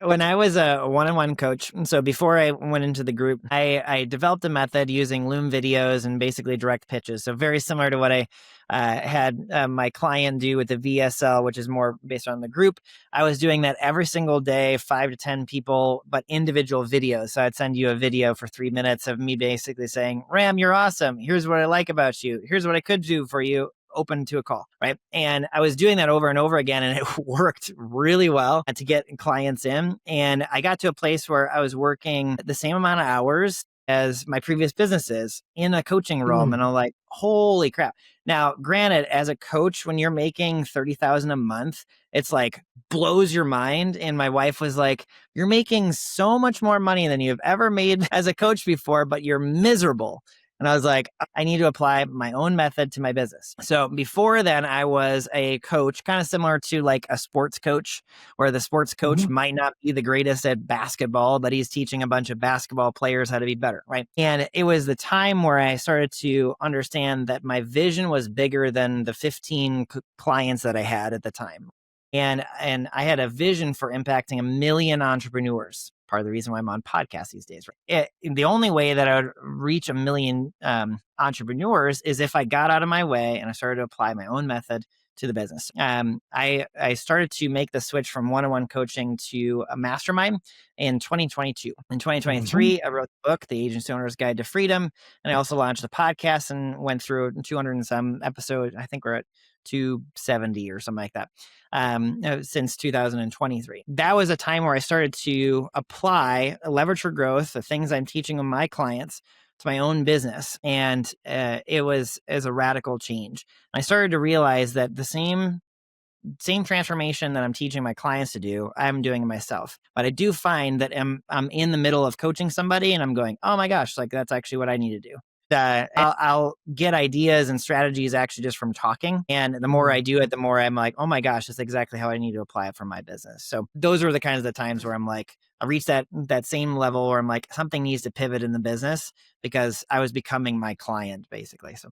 When I was a one-on-one coach, and so before I went into the group, I developed a method using Loom videos and basically direct pitches. So very similar to what I had my client do with the VSL, which is more based on the group. I was doing that every single day, 5 to 10 people, but individual videos. So I'd send you a video for 3 minutes of me basically saying, Ram, you're awesome. Here's what I like about you. Here's what I could do for you, open to a call, right? And I was doing that over and over again, and it worked really well to get clients in. And I got to a place where I was working the same amount of hours as my previous businesses in a coaching role. And Mm, I'm like, holy crap. Now, granted, as a coach, when you're making 30,000 a month, it's like blows your mind. And my wife was like, you're making so much more money than you've ever made as a coach before, but you're miserable. And I was like, I need to apply my own method to my business. So before then, I was a coach, kind of similar to like a sports coach, where the sports coach mhm, might not be the greatest at basketball, but he's teaching a bunch of basketball players how to be better, right? And it was the time where I started to understand that my vision was bigger than the 15 clients that I had at the time. And I had a vision for impacting 1 million entrepreneurs. Part of the reason why I'm on podcasts these days. Right? The only way that I would reach 1 million entrepreneurs is if I got out of my way and I started to apply my own method to the business. I started to make the switch from one-on-one coaching to a mastermind in 2022. In mhm. 2023, I wrote the book, The Agency Owner's Guide to Freedom, and I also launched the podcast and went through 200 and some episodes. I think we're at 270 or something like that since 2023. That was a time where I started to apply leverage for growth, the things I'm teaching my clients, to my own business. And it was as a radical change. I started to realize that the same transformation that I'm teaching my clients to do, I'm doing myself. But I do find that I'm in the middle of coaching somebody and I'm going, oh my gosh, like that's actually what I need to do. I'll get ideas and strategies actually just from talking. And the more I Mm. do it, the more I'm like, oh my gosh, that's exactly how I need to apply it for my business. So those are the kinds of the times where I'm like, I reach that same level where I'm like, something needs to pivot in the business because I was becoming my client basically. So